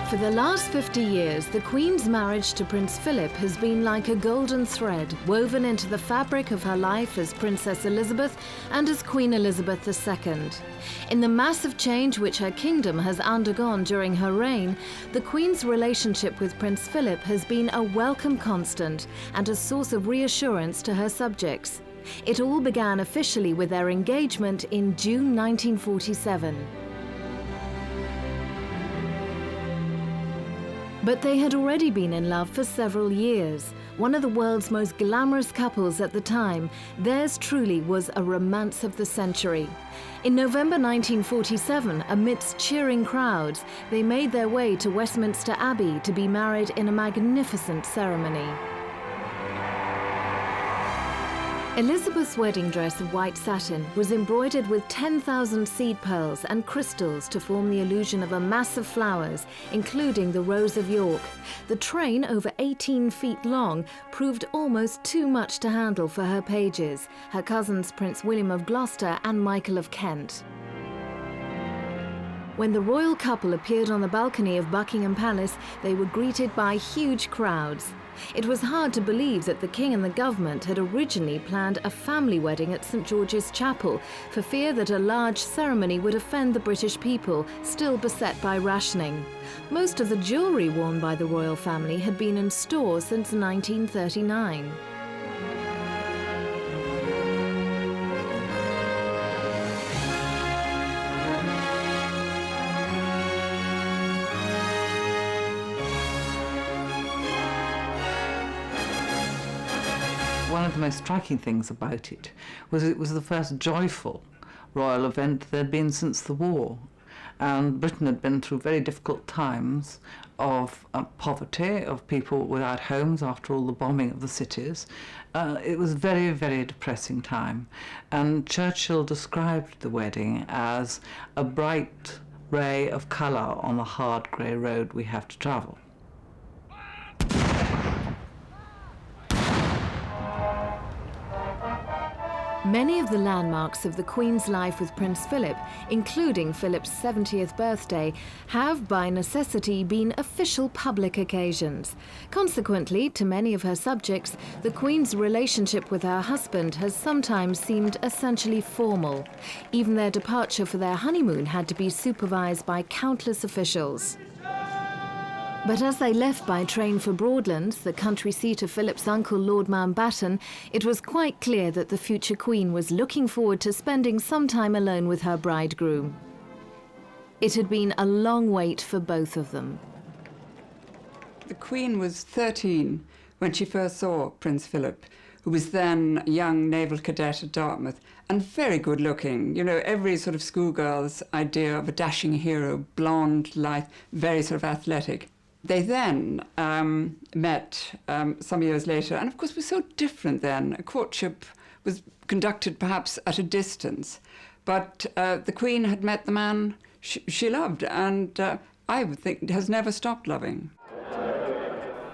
For the last 50 years, the Queen's marriage to Prince Philip has been like a golden thread woven into the fabric of her life as Princess Elizabeth and as Queen Elizabeth II. In the massive change which her kingdom has undergone during her reign, the Queen's relationship with Prince Philip has been a welcome constant and a source of reassurance to her subjects. It all began officially with their engagement in June 1947. But they had already been in love for several years. One of the world's most glamorous couples at the time, theirs truly was a romance of the century. In November 1947, amidst cheering crowds, they made their way to Westminster Abbey to be married in a magnificent ceremony. Elizabeth's wedding dress of white satin was embroidered with 10,000 seed pearls and crystals to form the illusion of a mass of flowers, including the Rose of York. The train, over 18 feet long, proved almost too much to handle for her pages, her cousins Prince William of Gloucester and Michael of Kent. When the royal couple appeared on the balcony of Buckingham Palace, they were greeted by huge crowds. It was hard to believe that the King and the government had originally planned a family wedding at St George's Chapel for fear that a large ceremony would offend the British people, still beset by rationing. Most of the jewellery worn by the royal family had been in store since 1939. One of the most striking things about it was the first joyful royal event there had been since the war. And Britain had been through very difficult times of poverty, of people without homes after all the bombing of the cities. It was a very, very depressing time. And Churchill described the wedding as a bright ray of colour on the hard grey road we have to travel. Many of the landmarks of the Queen's life with Prince Philip, including Philip's 70th birthday, have by necessity been official public occasions. Consequently, to many of her subjects, the Queen's relationship with her husband has sometimes seemed essentially formal. Even their departure for their honeymoon had to be supervised by countless officials. But as they left by train for Broadlands, the country seat of Philip's uncle Lord Mountbatten, it was quite clear that the future Queen was looking forward to spending some time alone with her bridegroom. It had been a long wait for both of them. The Queen was 13 when she first saw Prince Philip, who was then a young naval cadet at Dartmouth and very good looking. You know, every sort of schoolgirl's idea of a dashing hero, blonde, lithe, very sort of athletic. They then met some years later, and of course was so different then. A courtship was conducted perhaps at a distance, but the Queen had met the man she loved, and I would think has never stopped loving.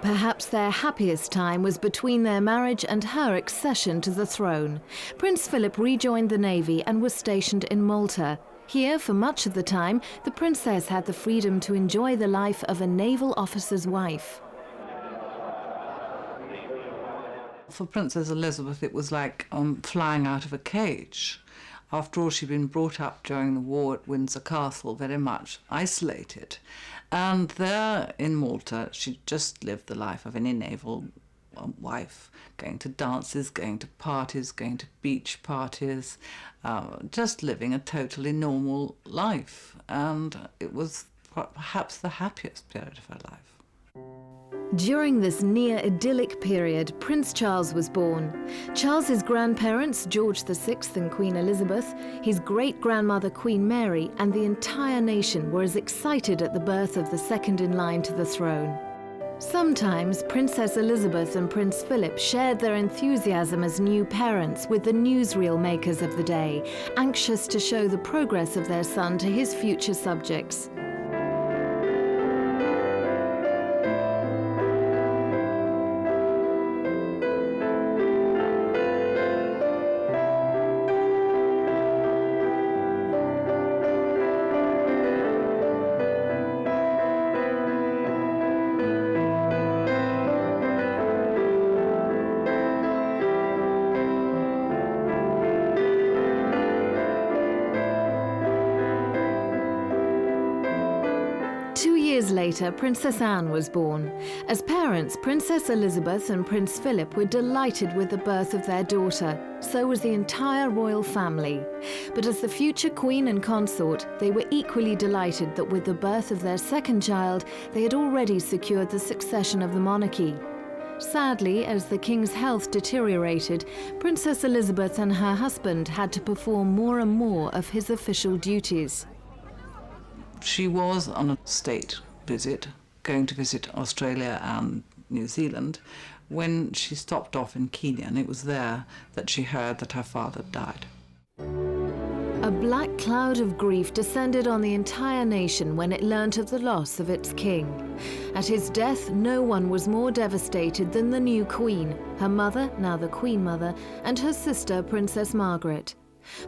Perhaps their happiest time was between their marriage and her accession to the throne. Prince Philip rejoined the Navy and was stationed in Malta. Here, for much of the time, the princess had the freedom to enjoy the life of a naval officer's wife. For Princess Elizabeth, it was like flying out of a cage. After all, she'd been brought up during the war at Windsor Castle, very much isolated. And there in Malta, she just lived the life of any naval wife, going to dances, going to parties, going to beach parties, just living a totally normal life. And it was perhaps the happiest period of her life. During this near idyllic period, Prince Charles was born. Charles's grandparents, George VI and Queen Elizabeth, his great-grandmother Queen Mary, and the entire nation were as excited at the birth of the second in line to the throne. Sometimes Princess Elizabeth and Prince Philip shared their enthusiasm as new parents with the newsreel makers of the day, anxious to show the progress of their son to his future subjects. later, Princess Anne was born. As parents, Princess Elizabeth and Prince Philip were delighted with the birth of their daughter. So was the entire royal family. But as the future queen and consort, they were equally delighted that with the birth of their second child, they had already secured the succession of the monarchy. Sadly, as the king's health deteriorated, Princess Elizabeth and her husband had to perform more and more of his official duties. She was on a state visit, going to visit Australia and New Zealand, when she stopped off in Kenya, and it was there that she heard that her father died. A black cloud of grief descended on the entire nation when it learnt of the loss of its king. At his death, no one was more devastated than the new queen, her mother, now the Queen Mother, and her sister, Princess Margaret.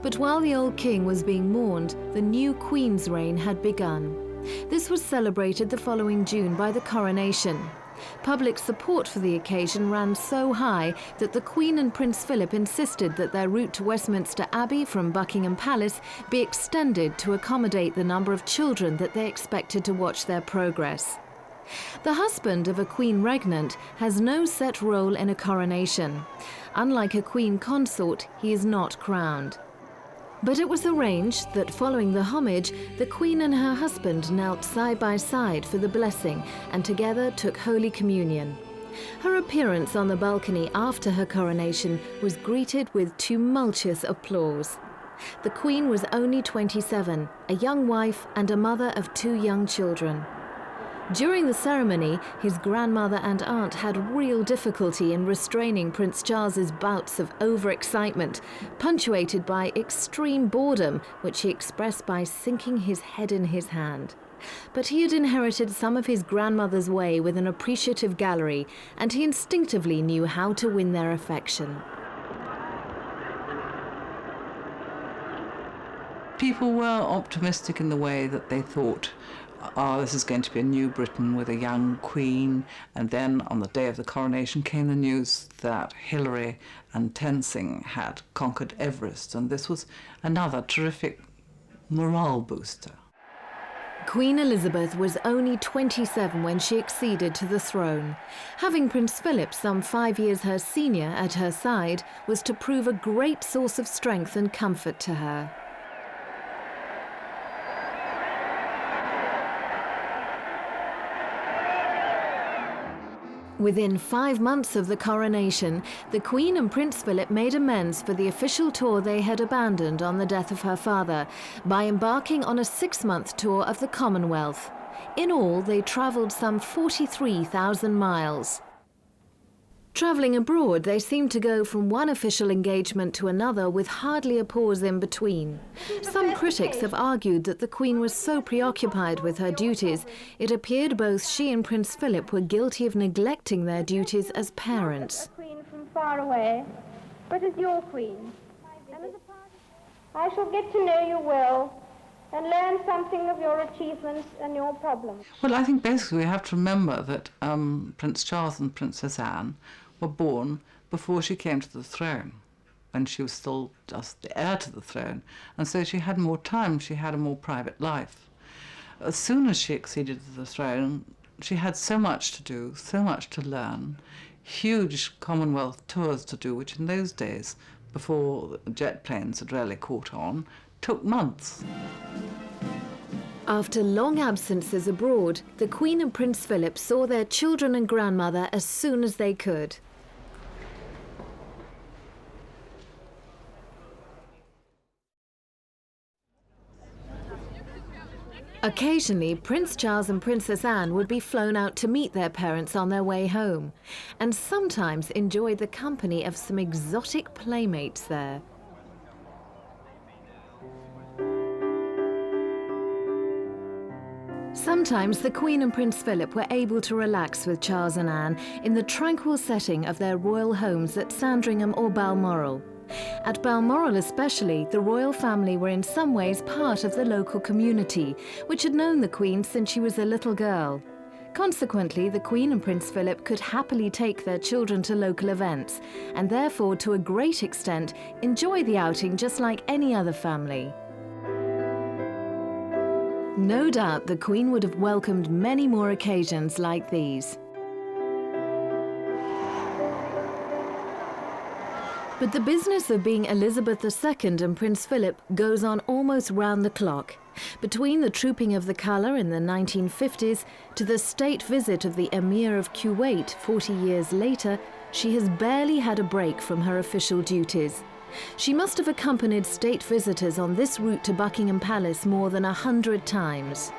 But while the old king was being mourned, the new queen's reign had begun. This was celebrated the following June by the coronation. Public support for the occasion ran so high that the Queen and Prince Philip insisted that their route to Westminster Abbey from Buckingham Palace be extended to accommodate the number of children that they expected to watch their progress. The husband of a queen regnant has no set role in a coronation. Unlike a queen consort, he is not crowned. But it was arranged that following the homage, the Queen and her husband knelt side by side for the blessing and together took Holy Communion. Her appearance on the balcony after her coronation was greeted with tumultuous applause. The Queen was only 27, a young wife and a mother of 2 young children. During the ceremony, his grandmother and aunt had real difficulty in restraining Prince Charles's bouts of overexcitement, punctuated by extreme boredom, which he expressed by sinking his head in his hand. But he had inherited some of his grandmother's way with an appreciative gallery, and he instinctively knew how to win their affection. People were optimistic in the way that they thought, this is going to be a new Britain with a young queen. And then on the day of the coronation came the news that Hillary and Tenzing had conquered Everest, and this was another terrific morale booster. Queen Elizabeth was only 27 when she acceded to the throne. Having Prince Philip, some 5 years her senior, at her side was to prove a great source of strength and comfort to her. Within 5 months of the coronation, the Queen and Prince Philip made amends for the official tour they had abandoned on the death of her father by embarking on a 6-month tour of the Commonwealth. In all, they travelled some 43,000 miles. Travelling abroad, they seemed to go from one official engagement to another with hardly a pause in between. Some critics have argued that the Queen was so preoccupied with her duties, it appeared both she and Prince Philip were guilty of neglecting their duties as parents. A queen from far away, but as your queen. And as a part I shall get to know you well and learn something of your achievements and your problems. Well, I think basically we have to remember that Prince Charles and Princess Anne were born before she came to the throne, when she was still just the heir to the throne, and so she had more time, she had a more private life. As soon as she acceded to the throne, she had so much to do, so much to learn, huge Commonwealth tours to do, which in those days, before jet planes had really caught on, took months. After long absences abroad, the Queen and Prince Philip saw their children and grandmother as soon as they could. Occasionally, Prince Charles and Princess Anne would be flown out to meet their parents on their way home, and sometimes enjoy the company of some exotic playmates there. Sometimes the Queen and Prince Philip were able to relax with Charles and Anne in the tranquil setting of their royal homes at Sandringham or Balmoral. At Balmoral especially, the royal family were in some ways part of the local community, which had known the Queen since she was a little girl. Consequently, the Queen and Prince Philip could happily take their children to local events, and therefore, to a great extent, enjoy the outing just like any other family. No doubt the Queen would have welcomed many more occasions like these. But the business of being Elizabeth II and Prince Philip goes on almost round the clock. Between the trooping of the colour in the 1950s to the state visit of the Emir of Kuwait 40 years later, she has barely had a break from her official duties. She must have accompanied state visitors on this route to Buckingham Palace more than 100 times.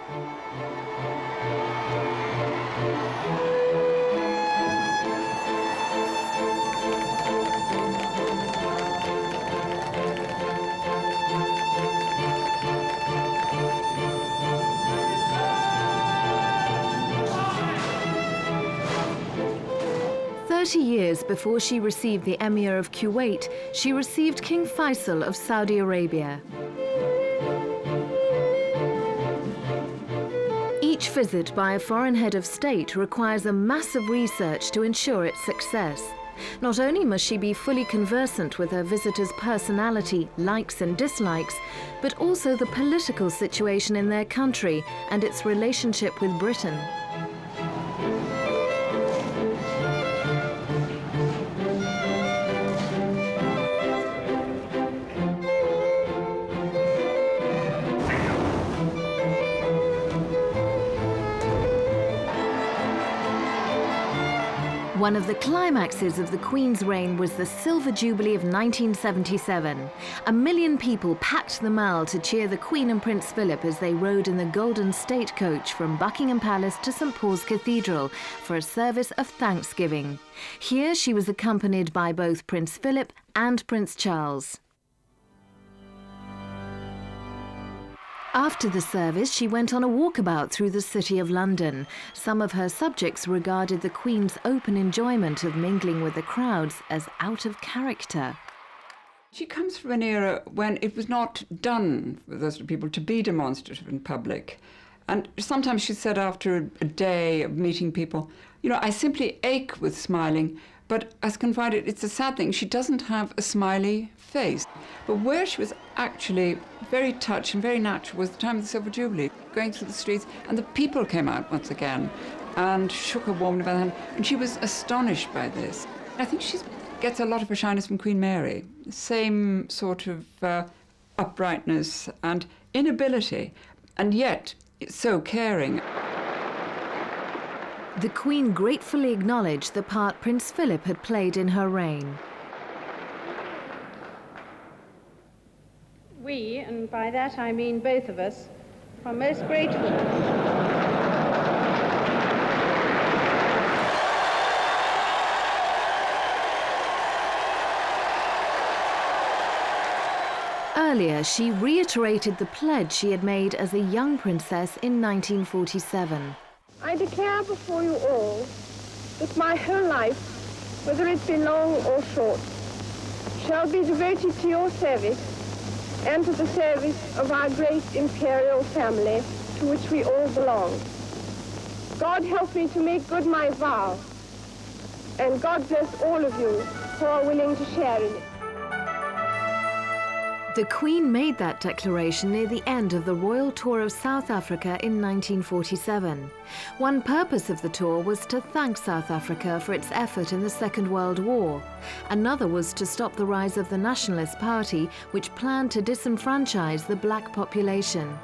Years before she received the Emir of Kuwait, she received King Faisal of Saudi Arabia. Each visit by a foreign head of state requires a massive research to ensure its success. Not only must she be fully conversant with her visitor's personality, likes and dislikes, but also the political situation in their country and its relationship with Britain. One of the climaxes of the Queen's reign was the Silver Jubilee of 1977. 1 million people packed the Mall to cheer the Queen and Prince Philip as they rode in the Golden State Coach from Buckingham Palace to St Paul's Cathedral for a service of thanksgiving. Here she was accompanied by both Prince Philip and Prince Charles. After the service, she went on a walkabout through the City of London. Some of her subjects regarded the Queen's open enjoyment of mingling with the crowds as out of character. She comes from an era when it was not done for those people to be demonstrative in public. And sometimes she said after a day of meeting people, you know, I simply ache with smiling, but as can find it, it's a sad thing. She doesn't have a smiley face. But where she was actually very touched and very natural was the time of the Silver Jubilee, going through the streets, and the people came out once again and shook her warmly by the hand, and she was astonished by this. I think she gets a lot of her shyness from Queen Mary, the same sort of uprightness and inability, and yet so caring. The Queen gratefully acknowledged the part Prince Philip had played in her reign. We, and by that I mean both of us, are most grateful. Earlier, she reiterated the pledge she had made as a young princess in 1947. I declare before you all that my whole life, whether it be long or short, shall be devoted to your service and to the service of our great imperial family to which we all belong. God help me to make good my vow, and God bless all of you who are willing to share in it. The Queen made that declaration near the end of the royal tour of South Africa in 1947. One purpose of the tour was to thank South Africa for its effort in the Second World War. Another was to stop the rise of the Nationalist Party, which planned to disenfranchise the black population.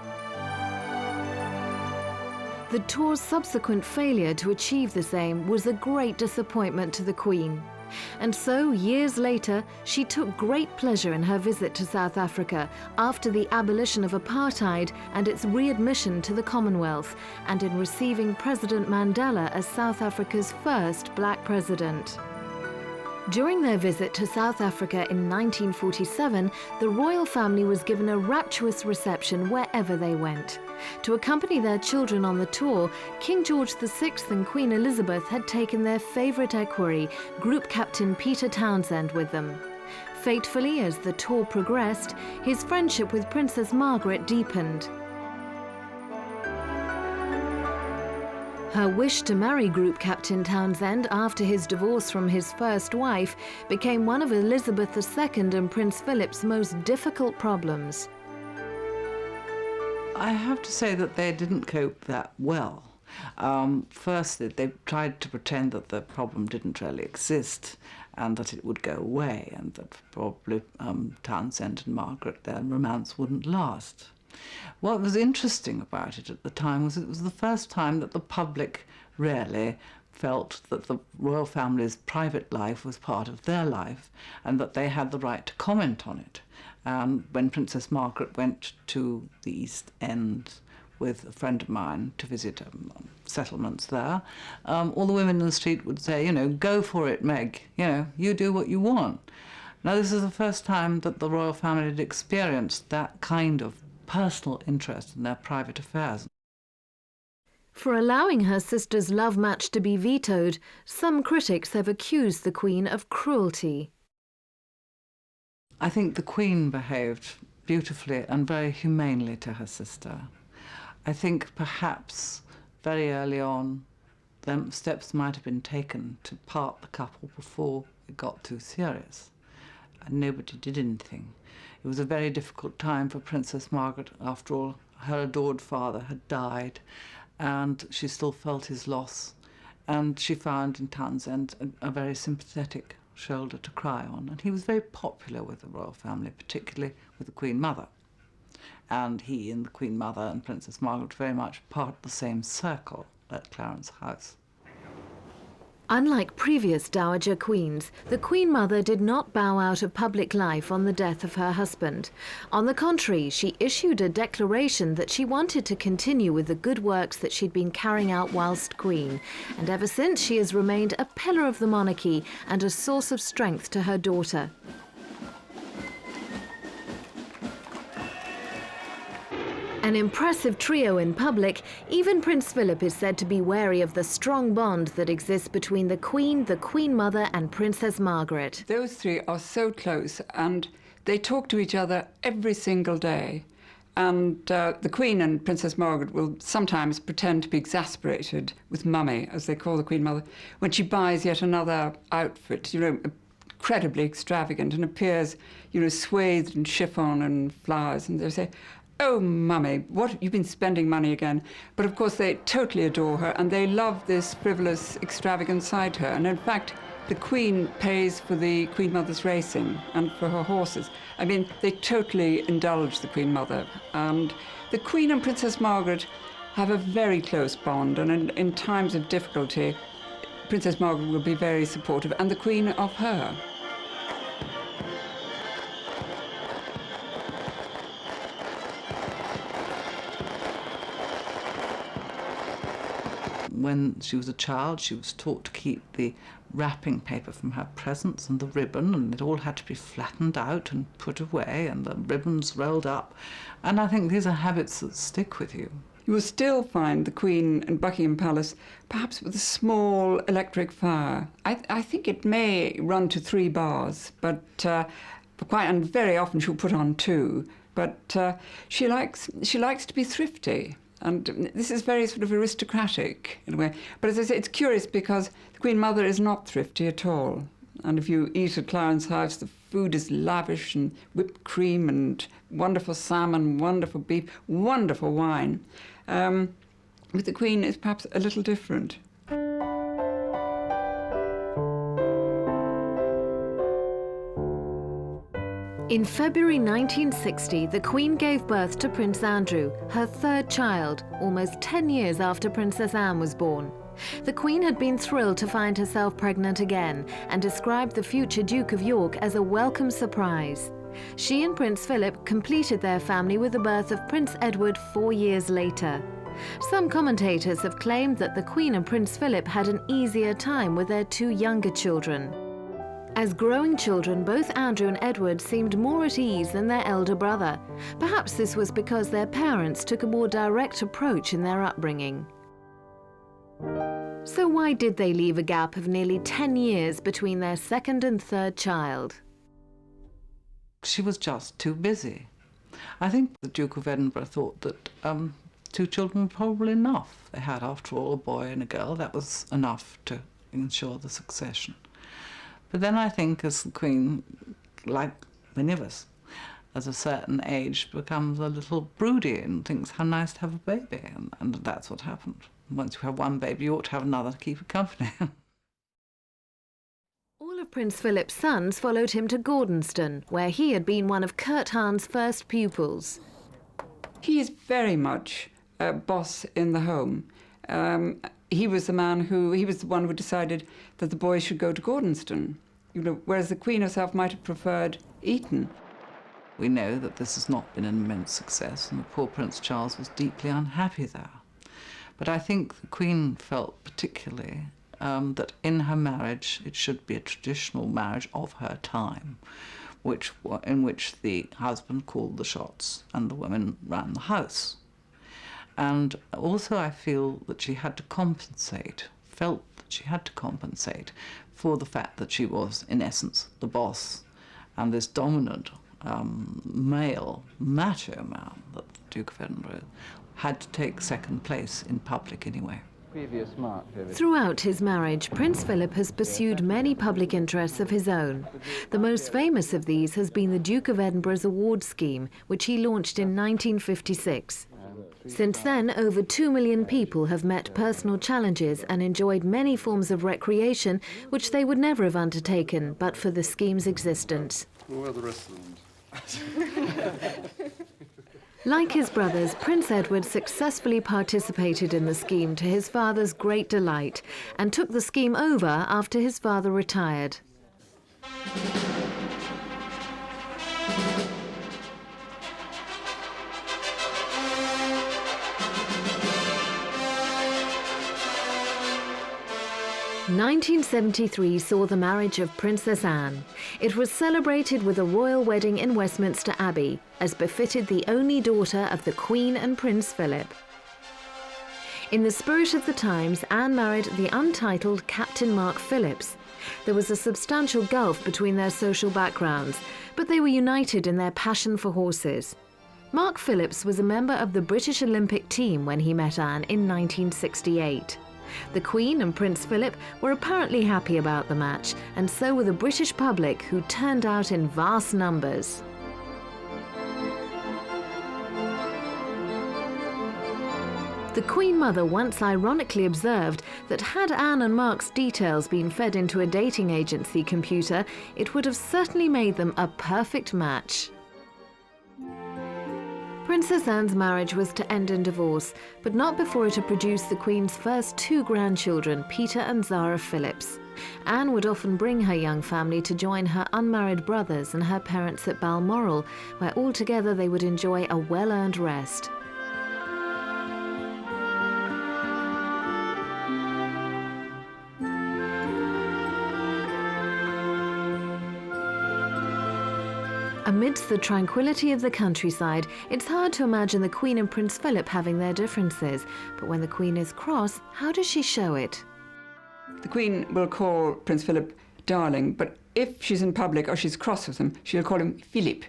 The tour's subsequent failure to achieve this aim was a great disappointment to the Queen. And so, years later, she took great pleasure in her visit to South Africa after the abolition of apartheid and its readmission to the Commonwealth, and in receiving President Mandela as South Africa's first black president. During their visit to South Africa in 1947, the royal family was given a rapturous reception wherever they went. To accompany their children on the tour, King George VI and Queen Elizabeth had taken their favourite equerry, Group Captain Peter Townsend, with them. Fatefully, as the tour progressed, his friendship with Princess Margaret deepened. Her wish to marry Group Captain Townsend after his divorce from his first wife became one of Elizabeth II and Prince Philip's most difficult problems. I have to say that they didn't cope that well. Firstly, they tried to pretend that the problem didn't really exist and that it would go away, and that probably Townsend and Margaret, their romance wouldn't last. What was interesting about it at the time was it was the first time that the public really felt that the royal family's private life was part of their life and that they had the right to comment on it. When Princess Margaret went to the East End with a friend of mine to visit settlements there, all the women in the street would say, you know, go for it, Meg, you know, you do what you want. Now, this is the first time that the royal family had experienced that kind of personal interest in their private affairs. For allowing her sister's love match to be vetoed, some critics have accused the Queen of cruelty. I think the Queen behaved beautifully and very humanely to her sister. I think perhaps very early on steps might have been taken to part the couple before it got too serious, and nobody did anything. It was a very difficult time for Princess Margaret. After all, her adored father had died, and she still felt his loss, and she found in Townsend a very sympathetic shoulder to cry on, and he was very popular with the royal family, particularly with the Queen Mother. And he and the Queen Mother and Princess Margaret very much part of the same circle at Clarence House. Unlike previous Dowager Queens, the Queen Mother did not bow out of public life on the death of her husband. On the contrary, she issued a declaration that she wanted to continue with the good works that she'd been carrying out whilst Queen, and ever since she has remained a pillar of the monarchy and a source of strength to her daughter. An impressive trio in public, even Prince Philip is said to be wary of the strong bond that exists between the Queen Mother and Princess Margaret. Those three are so close, and they talk to each other every single day. And the Queen and Princess Margaret will sometimes pretend to be exasperated with Mummy, as they call the Queen Mother, when she buys yet another outfit, you know, incredibly extravagant, and appears, you know, swathed in chiffon and flowers, and they say, "Oh, Mummy, what, you've been spending money again." But of course they totally adore her, and they love this frivolous, extravagant side to her. And in fact, the Queen pays for the Queen Mother's racing and for her horses. I mean, they totally indulge the Queen Mother. And the Queen and Princess Margaret have a very close bond, and in times of difficulty, Princess Margaret will be very supportive, and the Queen of her. When she was a child, she was taught to keep the wrapping paper from her presents and the ribbon, and it all had to be flattened out and put away, and the ribbons rolled up. And I think these are habits that stick with you. You will still find the Queen in Buckingham Palace, perhaps with a small electric fire. I think it may run to 3 bars, but and very often she'll put on 2. But she likes to be thrifty. And this is very sort of aristocratic in a way. But as I say, it's curious because the Queen Mother is not thrifty at all. And if you eat at Clarence House, the food is lavish, and whipped cream and wonderful salmon, wonderful beef, wonderful wine. With the Queen, it's perhaps a little different. In February 1960, the Queen gave birth to Prince Andrew, her 3rd child, almost 10 years after Princess Anne was born. The Queen had been thrilled to find herself pregnant again and described the future Duke of York as a welcome surprise. She and Prince Philip completed their family with the birth of Prince Edward 4 years later. Some commentators have claimed that the Queen and Prince Philip had an easier time with their 2 younger children. As growing children, both Andrew and Edward seemed more at ease than their elder brother. Perhaps this was because their parents took a more direct approach in their upbringing. So why did they leave a gap of nearly 10 years between their 2nd and 3rd child? She was just too busy. I think the Duke of Edinburgh thought that 2 children were probably enough. They had, after all, a boy and a girl. That was enough to ensure the succession. But then I think, as the Queen, like many of us, at a certain age, becomes a little broody and thinks how nice to have a baby, and that's what happened. Once you have one baby, you ought to have another to keep you company. All of Prince Philip's sons followed him to Gordonston, where he had been one of Kurt Hahn's first pupils. He is very much a boss in the home. He was the one who decided that the boys should go to Gordonston, whereas the Queen herself might have preferred Eton. We know that this has not been an immense success, and the poor Prince Charles was deeply unhappy there. But I think the Queen felt particularly that in her marriage it should be a traditional marriage of her time, in which the husband called the shots and the women ran the house. And also I feel that she had to compensate, felt that she had to compensate for the fact that she was, in essence, the boss, and this dominant male, macho man, that the Duke of Edinburgh had to take second place in public anyway. Throughout his marriage, Prince Philip has pursued many public interests of his own. The most famous of these has been the Duke of Edinburgh's award scheme, which he launched in 1956. Since then, over 2 million people have met personal challenges and enjoyed many forms of recreation which they would never have undertaken but for the scheme's existence. Where are the rest of them? Like his brothers, Prince Edward successfully participated in the scheme to his father's great delight and took the scheme over after his father retired. (1973) saw the marriage of Princess Anne. It was celebrated with a royal wedding in Westminster Abbey, as befitted the only daughter of the Queen and Prince Philip. In the spirit of the times, Anne married the untitled Captain Mark Phillips. There was a substantial gulf between their social backgrounds, but they were united in their passion for horses. Mark Phillips was a member of the British Olympic team when he met Anne in 1968. The Queen and Prince Philip were apparently happy about the match, and so were the British public, who turned out in vast numbers. The Queen Mother once ironically observed that had Anne and Mark's details been fed into a dating agency computer, it would have certainly made them a perfect match. Princess Anne's marriage was to end in divorce, but not before it had produced the Queen's first 2 grandchildren, Peter and Zara Phillips. Anne would often bring her young family to join her unmarried brothers and her parents at Balmoral, where altogether they would enjoy a well-earned rest. Amidst the tranquility of the countryside, it's hard to imagine the Queen and Prince Philip having their differences. But when the Queen is cross, how does she show it? The Queen will call Prince Philip darling, but if she's in public or she's cross with him, she'll call him Philip.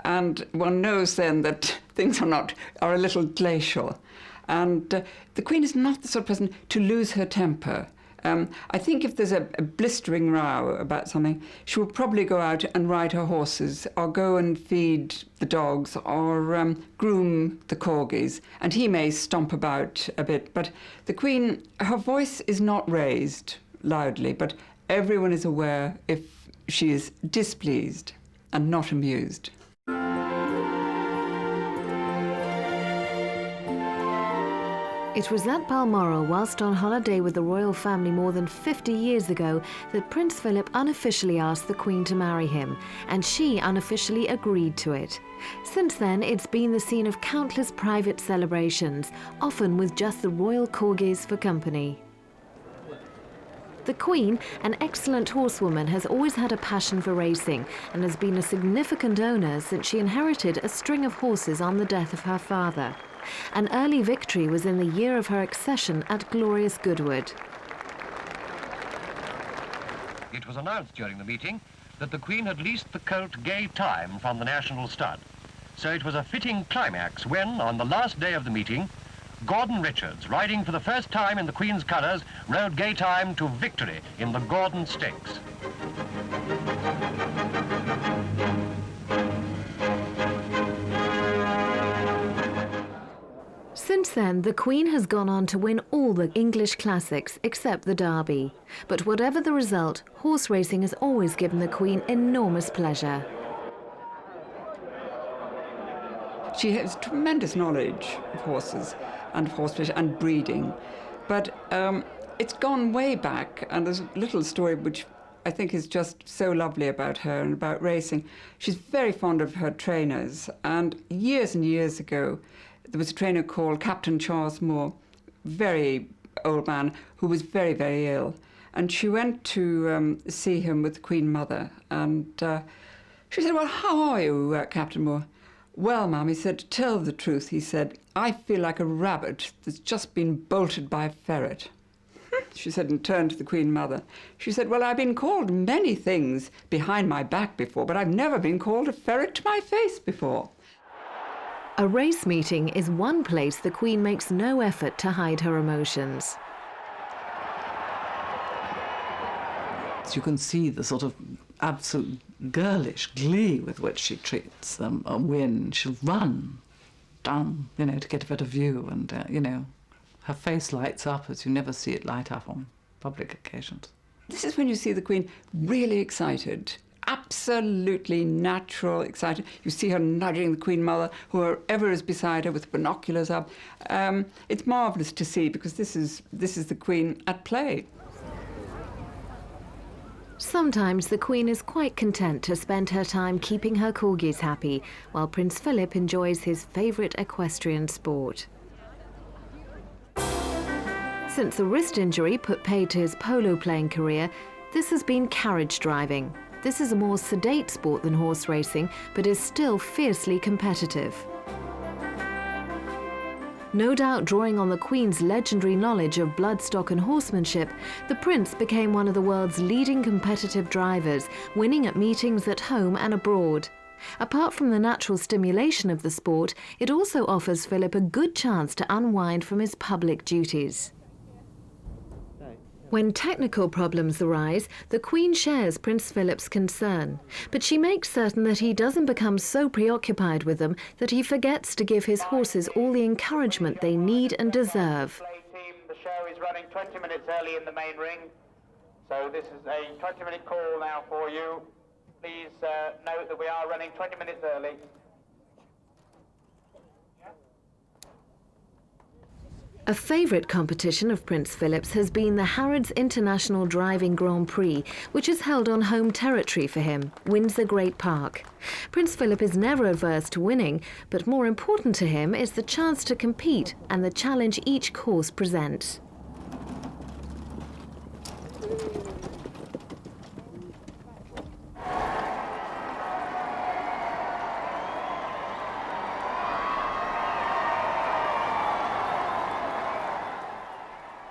And one knows then that things are a little glacial. And the Queen is not the sort of person to lose her temper. I think if there's a blistering row about something, she will probably go out and ride her horses or go and feed the dogs or groom the corgis, and he may stomp about a bit. But the Queen, her voice is not raised loudly, but everyone is aware if she is displeased and not amused. It was at Balmoral, whilst on holiday with the royal family more than 50 years ago, that Prince Philip unofficially asked the Queen to marry him, and she unofficially agreed to it. Since then, it's been the scene of countless private celebrations, often with just the royal corgis for company. The Queen, an excellent horsewoman, has always had a passion for racing and has been a significant owner since she inherited a string of horses on the death of her father. An early victory was in the year of her accession at glorious Goodwood. It was announced during the meeting that the Queen had leased the colt Gay Time from the National Stud. So it was a fitting climax when, on the last day of the meeting, Gordon Richards, riding for the first time in the Queen's colours, rode Gay Time to victory in the Gordon Stakes. then, the Queen has gone on to win all the English classics except the Derby. But whatever the result, horse racing has always given the Queen enormous pleasure. She has tremendous knowledge of horses and horsemanship and breeding, but it's gone way back, and there's a little story which I think is just so lovely about her and about racing. She's very fond of her trainers, and years ago, there was a trainer called Captain Charles Moore, very old man, who was very, very ill. And she went to see him with the Queen Mother, and she said, "Well, how are you, Captain Moore?" "Well, ma'am," he said, "to tell the truth," he said, "I feel like a rabbit that's just been bolted by a ferret." She said, and turned to the Queen Mother. She said, "Well, I've been called many things behind my back before, but I've never been called a ferret to my face before." A race meeting is one place the Queen makes no effort to hide her emotions. You can see the sort of absolute girlish glee with which she treats them. A win, she'll run down, to get a better view, and, her face lights up as you never see it light up on public occasions. This is when you see the Queen really excited, absolutely natural, excited. You see her nudging the Queen Mother, whoever is beside her with binoculars up. It's marvellous to see, because this is the Queen at play. Sometimes the Queen is quite content to spend her time keeping her corgis happy, while Prince Philip enjoys his favourite equestrian sport. Since a wrist injury put paid to his polo-playing career, this has been carriage driving. This is a more sedate sport than horse racing, but is still fiercely competitive. No doubt drawing on the Queen's legendary knowledge of bloodstock and horsemanship, the Prince became one of the world's leading competitive drivers, winning at meetings at home and abroad. Apart from the natural stimulation of the sport, it also offers Philip a good chance to unwind from his public duties. When technical problems arise, the Queen shares Prince Philip's concern, but she makes certain that he doesn't become so preoccupied with them that he forgets to give his horses all the encouragement they need and deserve. The show is running 20 minutes early in the main ring, so this is a 20-minute call now for you. Please note that we are running 20 minutes early. A favourite competition of Prince Philip's has been the Harrods International Driving Grand Prix, which is held on home territory for him, Windsor Great Park. Prince Philip is never averse to winning, but more important to him is the chance to compete and the challenge each course presents.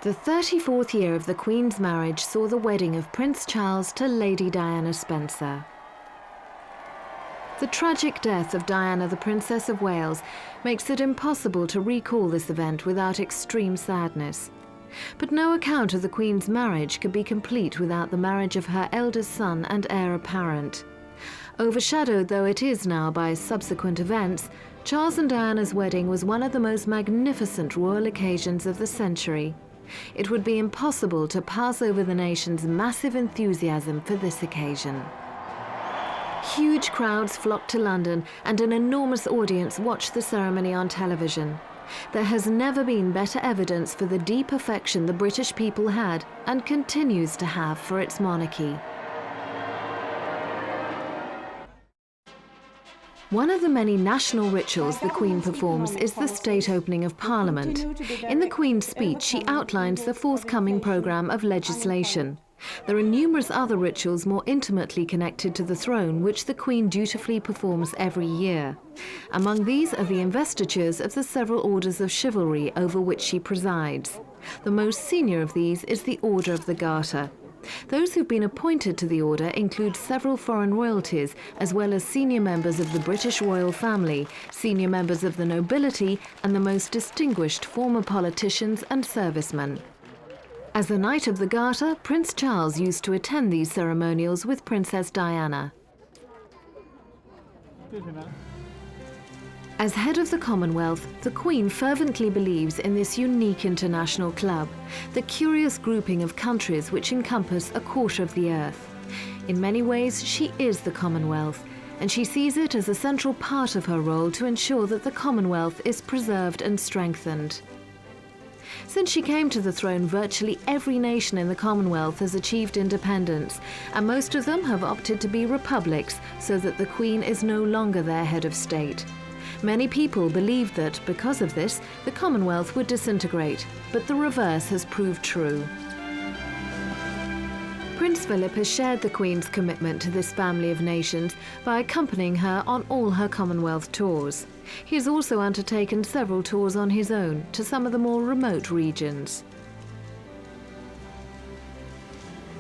The 34th year of the Queen's marriage saw the wedding of Prince Charles to Lady Diana Spencer. The tragic death of Diana, the Princess of Wales, makes it impossible to recall this event without extreme sadness. But no account of the Queen's marriage could be complete without the marriage of her eldest son and heir apparent. Overshadowed though it is now by subsequent events, Charles and Diana's wedding was one of the most magnificent royal occasions of the century. It would be impossible to pass over the nation's massive enthusiasm for this occasion. Huge crowds flocked to London and an enormous audience watched the ceremony on television. There has never been better evidence for the deep affection the British people had and continues to have for its monarchy. One of the many national rituals the Queen performs is the state opening of Parliament. In the Queen's speech, she outlines the forthcoming programme of legislation. There are numerous other rituals more intimately connected to the throne, which the Queen dutifully performs every year. Among these are the investitures of the several orders of chivalry over which she presides. The most senior of these is the Order of the Garter. Those who've been appointed to the order include several foreign royalties, as well as senior members of the British royal family, senior members of the nobility, and the most distinguished former politicians and servicemen. As the Knight of the Garter, Prince Charles used to attend these ceremonials with Princess Diana. As head of the Commonwealth, the Queen fervently believes in this unique international club, the curious grouping of countries which encompass a quarter of the earth. In many ways, she is the Commonwealth, and she sees it as a central part of her role to ensure that the Commonwealth is preserved and strengthened. Since she came to the throne, virtually every nation in the Commonwealth has achieved independence, and most of them have opted to be republics so that the Queen is no longer their head of state. Many people believed that, because of this, the Commonwealth would disintegrate, but the reverse has proved true. Prince Philip has shared the Queen's commitment to this family of nations by accompanying her on all her Commonwealth tours. He has also undertaken several tours on his own to some of the more remote regions.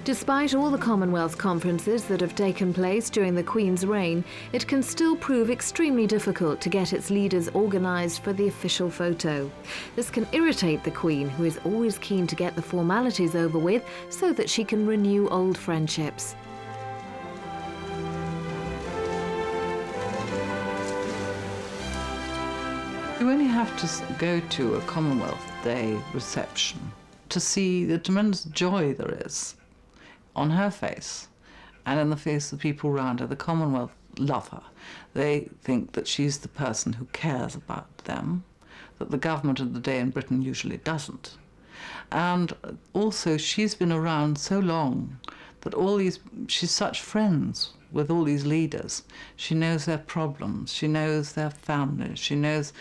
Despite all the Commonwealth conferences that have taken place during the Queen's reign, it can still prove extremely difficult to get its leaders organised for the official photo. This can irritate the Queen, who is always keen to get the formalities over with so that she can renew old friendships. You only have to go to a Commonwealth Day reception to see the tremendous joy there is on her face and in the face of the people around her. The Commonwealth love her. They think that she's the person who cares about them, that the government of the day in Britain usually doesn't. And also she's been around so long that she's such friends with all these leaders. She knows their problems, she knows their families, she knows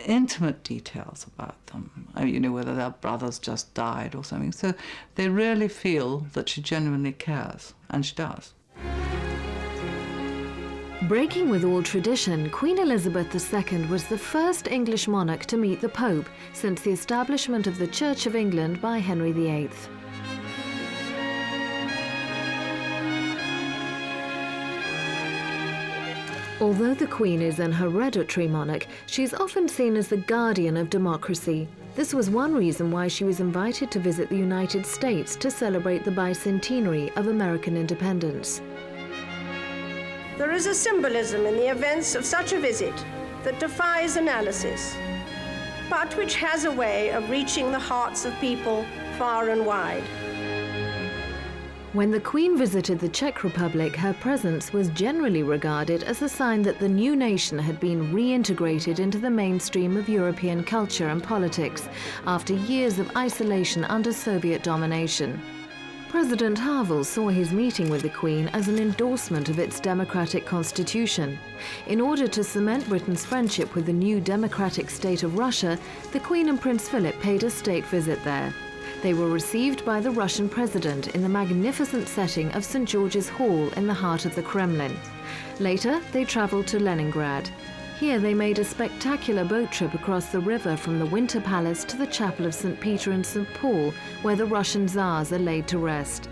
intimate details about them. I mean, whether their brothers just died or something. So they really feel that she genuinely cares, and she does. Breaking with all tradition, Queen Elizabeth II was the first English monarch to meet the Pope since the establishment of the Church of England by Henry VIII. Although the Queen is an hereditary monarch, she is often seen as the guardian of democracy. This was one reason why she was invited to visit the United States to celebrate the bicentenary of American independence. There is a symbolism in the events of such a visit that defies analysis, but which has a way of reaching the hearts of people far and wide. When the Queen visited the Czech Republic, her presence was generally regarded as a sign that the new nation had been reintegrated into the mainstream of European culture and politics after years of isolation under Soviet domination. President Havel saw his meeting with the Queen as an endorsement of its democratic constitution. In order to cement Britain's friendship with the new democratic state of Russia, the Queen and Prince Philip paid a state visit there. They were received by the Russian president in the magnificent setting of St. George's Hall in the heart of the Kremlin. Later, they travelled to Leningrad. Here they made a spectacular boat trip across the river from the Winter Palace to the Chapel of St. Peter and St. Paul, where the Russian Tsars are laid to rest.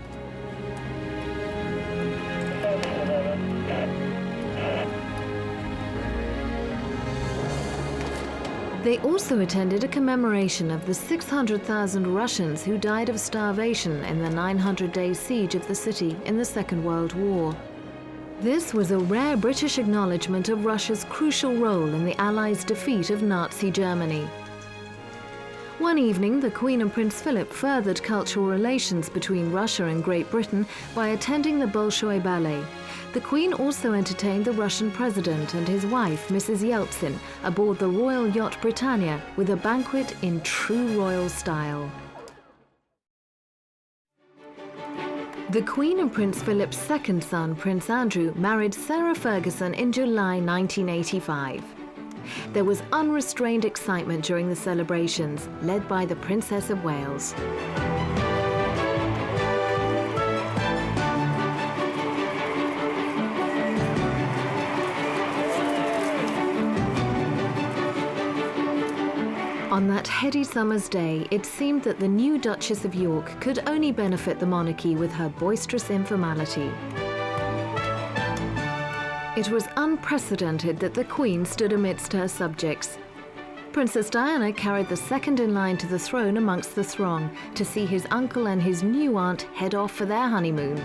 They also attended a commemoration of the 600,000 Russians who died of starvation in the 900-day siege of the city in the Second World War. This was a rare British acknowledgement of Russia's crucial role in the Allies' defeat of Nazi Germany. One evening, the Queen and Prince Philip furthered cultural relations between Russia and Great Britain by attending the Bolshoi Ballet. The Queen also entertained the Russian president and his wife, Mrs. Yeltsin, aboard the Royal Yacht Britannia with a banquet in true royal style. The Queen and Prince Philip's second son, Prince Andrew, married Sarah Ferguson in July 1985. There was unrestrained excitement during the celebrations, led by the Princess of Wales. On that heady summer's day, it seemed that the new Duchess of York could only benefit the monarchy with her boisterous informality. It was unprecedented that the Queen stood amidst her subjects. Princess Diana carried the second in line to the throne amongst the throng to see his uncle and his new aunt head off for their honeymoon.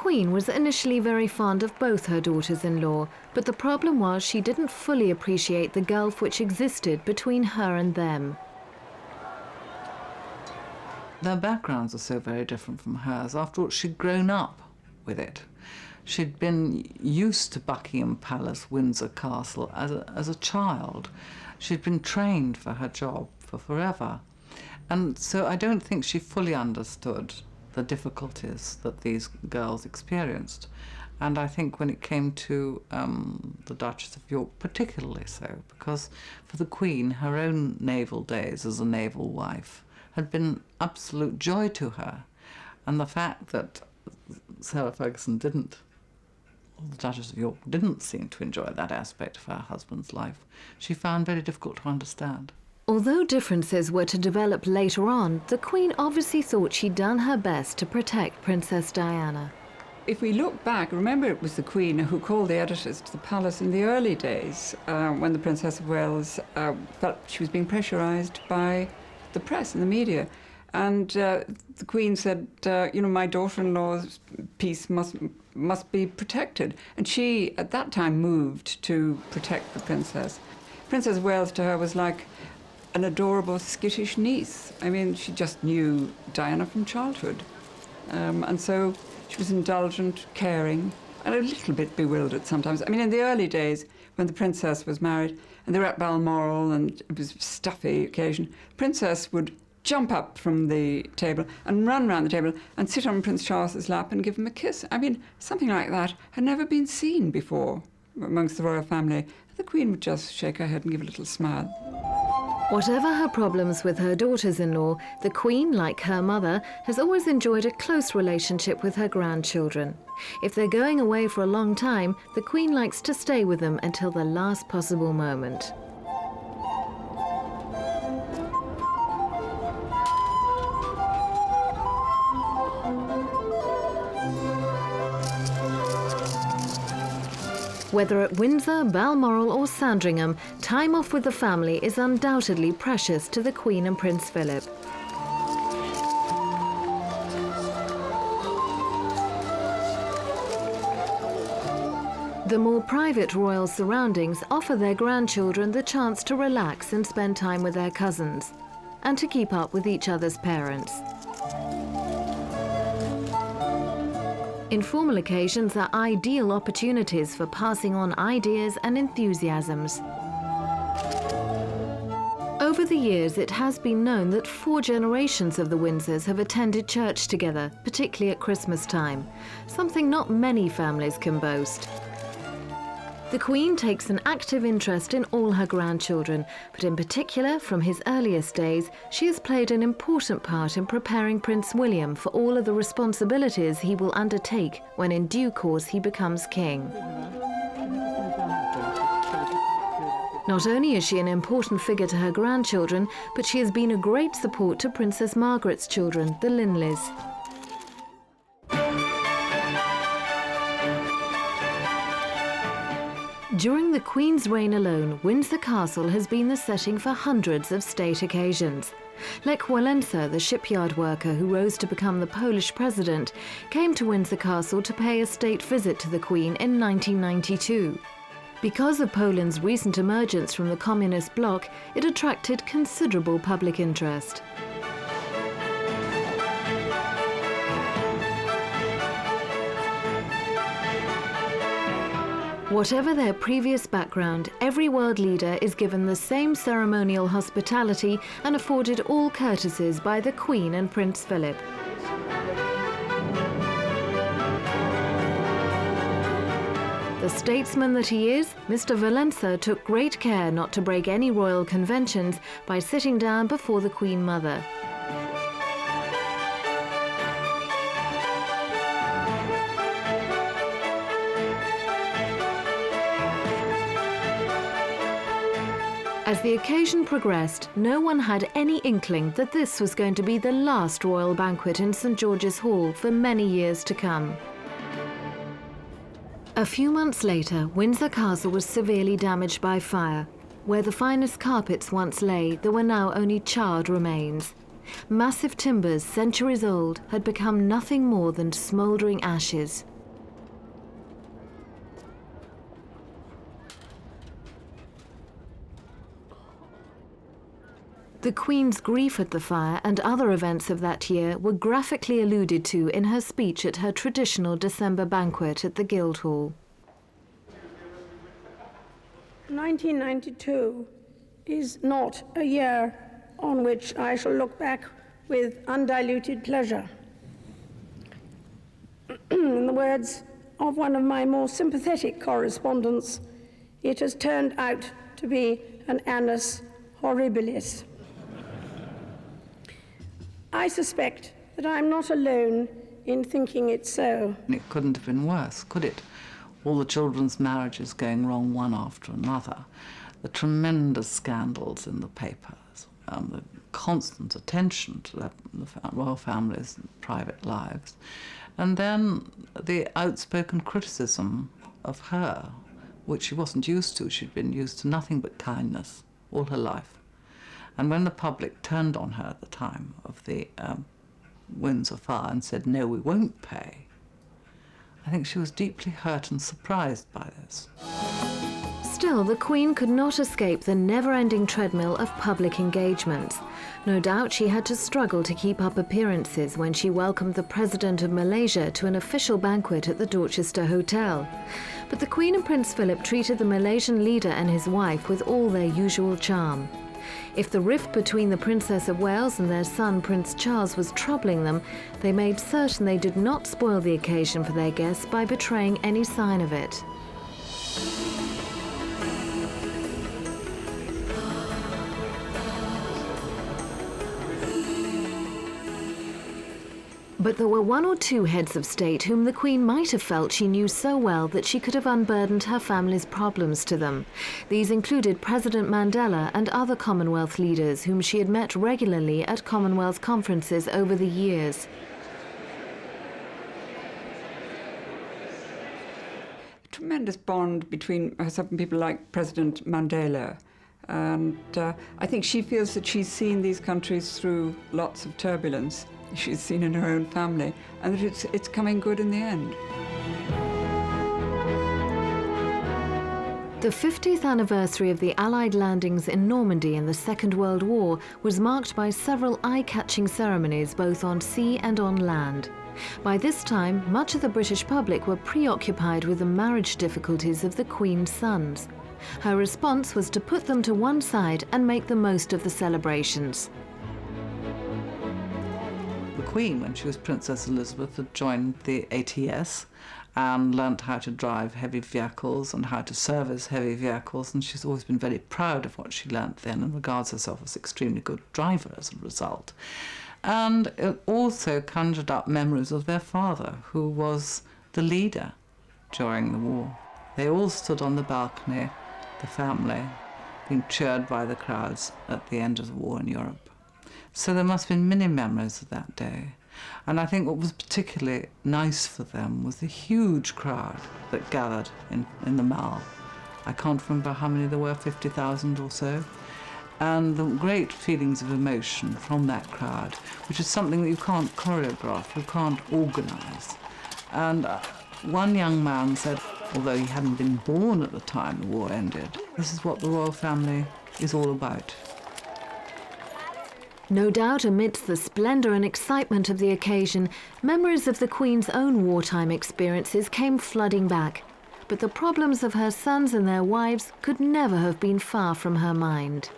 Queen was initially very fond of both her daughters-in-law, but the problem was she didn't fully appreciate the gulf which existed between her and them. Their backgrounds are so very different from hers. After all, she'd grown up with it. She'd been used to Buckingham Palace, Windsor Castle as a child. She'd been trained for her job for forever. And so I don't think she fully understood the difficulties that these girls experienced. And I think when it came to the Duchess of York, particularly so, because for the Queen, her own naval days as a naval wife had been absolute joy to her. And the fact that Sarah Ferguson didn't, or the Duchess of York didn't seem to enjoy that aspect of her husband's life, she found very difficult to understand. Although differences were to develop later on, the Queen obviously thought she'd done her best to protect Princess Diana. If we look back, remember it was the Queen who called the editors to the palace in the early days when the Princess of Wales felt she was being pressurised by the press and the media. And the Queen said, you know, my daughter-in-law's peace must be protected. And she, at that time, moved to protect the princess. Princess of Wales to her was like an adorable, skittish niece. I mean, she just knew Diana from childhood. And so she was indulgent, caring, and a little bit bewildered sometimes. I mean, in the early days, when the princess was married, and they were at Balmoral, and it was a stuffy occasion, the princess would jump up from the table and run round the table and sit on Prince Charles's lap and give him a kiss. I mean, something like that had never been seen before amongst the royal family. The Queen would just shake her head and give a little smile. Whatever her problems with her daughters-in-law, the Queen, like her mother, has always enjoyed a close relationship with her grandchildren. If they're going away for a long time, the Queen likes to stay with them until the last possible moment. Whether at Windsor, Balmoral or Sandringham, time off with the family is undoubtedly precious to the Queen and Prince Philip. The more private royal surroundings offer their grandchildren the chance to relax and spend time with their cousins, and to keep up with each other's parents. Informal occasions are ideal opportunities for passing on ideas and enthusiasms. Over the years, it has been known that 4 generations of the Windsors have attended church together, particularly at Christmas time, something not many families can boast. The Queen takes an active interest in all her grandchildren, but in particular, from his earliest days, she has played an important part in preparing Prince William for all of the responsibilities he will undertake when in due course he becomes king. Not only is she an important figure to her grandchildren, but she has been a great support to Princess Margaret's children, the Linleys. During the Queen's reign alone, Windsor Castle has been the setting for hundreds of state occasions. Lech Walesa, the shipyard worker who rose to become the Polish president, came to Windsor Castle to pay a state visit to the Queen in 1992. Because of Poland's recent emergence from the communist bloc, it attracted considerable public interest. Whatever their previous background, every world leader is given the same ceremonial hospitality and afforded all courtesies by the Queen and Prince Philip. The statesman that he is, Mr. Walesa took great care not to break any royal conventions by sitting down before the Queen Mother. As the occasion progressed, no one had any inkling that this was going to be the last royal banquet in St. George's Hall for many years to come. A few months later, Windsor Castle was severely damaged by fire. Where the finest carpets once lay, there were now only charred remains. Massive timbers, centuries old, had become nothing more than smouldering ashes. The Queen's grief at the fire and other events of that year were graphically alluded to in her speech at her traditional December banquet at the Guildhall. 1992 is not a year on which I shall look back with undiluted pleasure. In the words of one of my more sympathetic correspondents, it has turned out to be an annus horribilis. I suspect that I'm not alone in thinking it so. It couldn't have been worse, could it? All the children's marriages going wrong one after another, the tremendous scandals in the papers, the constant attention to the royal family's private lives, and then the outspoken criticism of her, which she wasn't used to. She'd been used to nothing but kindness all her life. And when the public turned on her at the time of the Windsor fire and said, no, we won't pay, I think she was deeply hurt and surprised by this. Still, the Queen could not escape the never-ending treadmill of public engagements. No doubt she had to struggle to keep up appearances when she welcomed the President of Malaysia to an official banquet at the Dorchester Hotel. But the Queen and Prince Philip treated the Malaysian leader and his wife with all their usual charm. If the rift between the Princess of Wales and their son Prince Charles was troubling them, they made certain they did not spoil the occasion for their guests by betraying any sign of it. But there were one or two heads of state whom the Queen might have felt she knew so well that she could have unburdened her family's problems to them. These included President Mandela and other Commonwealth leaders whom she had met regularly at Commonwealth conferences over the years. A tremendous bond between herself and people like President Mandela. And I think she feels that she's seen these countries through lots of turbulence. She's seen in her own family, and that it's coming good in the end. The 50th anniversary of the Allied landings in Normandy in the Second World War was marked by several eye-catching ceremonies both on sea and on land. By this time, much of the British public were preoccupied with the marriage difficulties of the Queen's sons. Her response was to put them to one side and make the most of the celebrations. The Queen, when she was Princess Elizabeth, had joined the ATS and learnt how to drive heavy vehicles and how to service heavy vehicles, and she's always been very proud of what she learnt then and regards herself as an extremely good driver as a result. And it also conjured up memories of their father, who was the leader during the war. They all stood on the balcony, the family, being cheered by the crowds at the end of the war in Europe. So there must have been many memories of that day. And I think what was particularly nice for them was the huge crowd that gathered in the Mall. I can't remember how many there were, 50,000 or so. And the great feelings of emotion from that crowd, which is something that you can't choreograph, you can't organise. And one young man said, although he hadn't been born at the time the war ended, this is what the royal family is all about. No doubt amidst the splendour and excitement of the occasion, memories of the Queen's own wartime experiences came flooding back. But the problems of her sons and their wives could never have been far from her mind.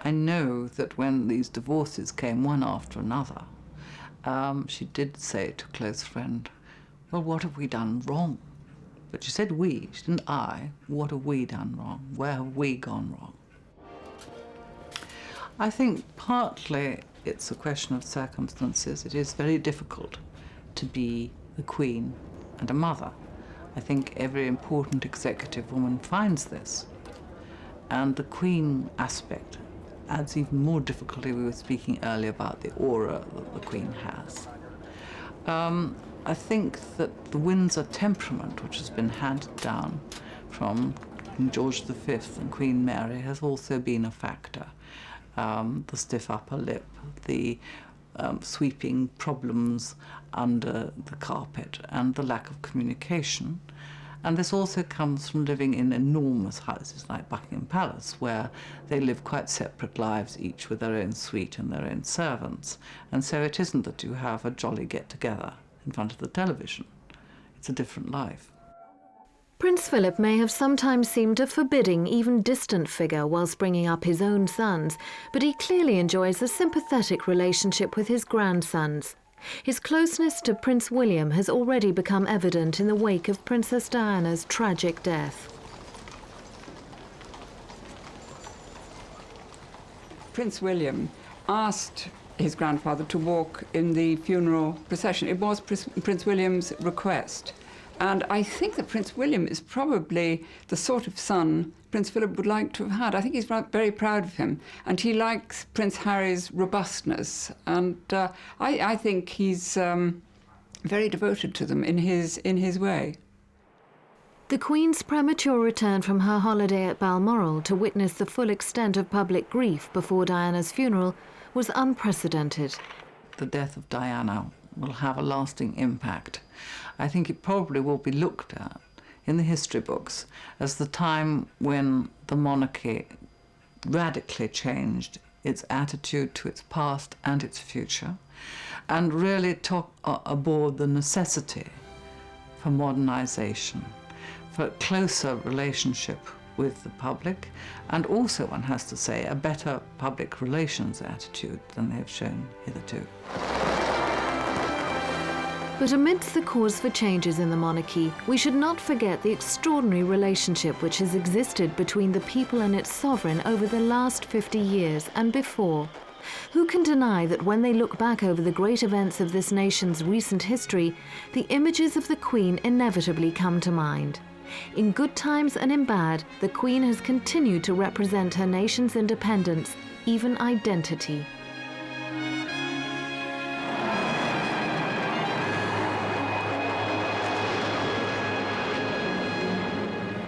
I know that when these divorces came one after another, she did say to a close friend, well, what have we done wrong? But she said we, she didn't I. What have we done wrong? Where have we gone wrong? I think partly it's a question of circumstances. It is very difficult to be the Queen and a mother. I think every important executive woman finds this. And the Queen aspect adds even more difficulty. We were speaking earlier about the aura that the Queen has. I think that the Windsor temperament, which has been handed down from King George V and Queen Mary, has also been a factor. The stiff upper lip, the sweeping problems under the carpet, and the lack of communication. And this also comes from living in enormous houses like Buckingham Palace, where they live quite separate lives, each with their own suite and their own servants. And so it isn't that you have a jolly get-together in front of the television. It's a different life. Prince Philip may have sometimes seemed a forbidding, even distant figure whilst bringing up his own sons, but he clearly enjoys a sympathetic relationship with his grandsons. His closeness to Prince William has already become evident in the wake of Princess Diana's tragic death. Prince William asked his grandfather to walk in the funeral procession. It was Prince William's request. And I think that Prince William is probably the sort of son Prince Philip would like to have had. I think he's very proud of him. And he likes Prince Harry's robustness. And I think he's very devoted to them in his way. The Queen's premature return from her holiday at Balmoral to witness the full extent of public grief before Diana's funeral was unprecedented. The death of Diana will have a lasting impact. I think it probably will be looked at in the history books as the time when the monarchy radically changed its attitude to its past and its future, and really took aboard the necessity for modernization, for a closer relationship with the public, and also, one has to say, a better public relations attitude than they have shown hitherto. But amidst the cause for changes in the monarchy, we should not forget the extraordinary relationship which has existed between the people and its sovereign over the last 50 years and before. Who can deny that when they look back over the great events of this nation's recent history, the images of the Queen inevitably come to mind? In good times and in bad, the Queen has continued to represent her nation's independence, even identity.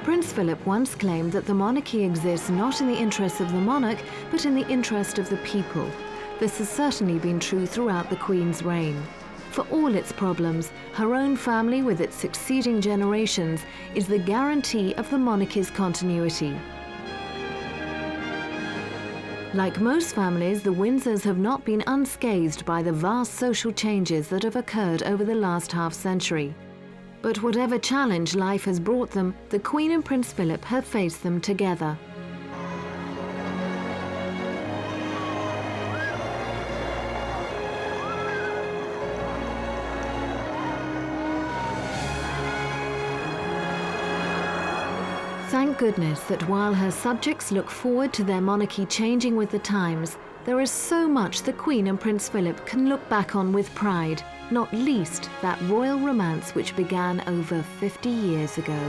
Prince Philip once claimed that the monarchy exists not in the interests of the monarch, but in the interest of the people. This has certainly been true throughout the Queen's reign. For all its problems, her own family with its succeeding generations is the guarantee of the monarchy's continuity. Like most families, the Windsors have not been unscathed by the vast social changes that have occurred over the last half-century. But whatever challenge life has brought them, the Queen and Prince Philip have faced them together. Thank goodness that while her subjects look forward to their monarchy changing with the times, there is so much the Queen and Prince Philip can look back on with pride, not least that royal romance which began over 50 years ago.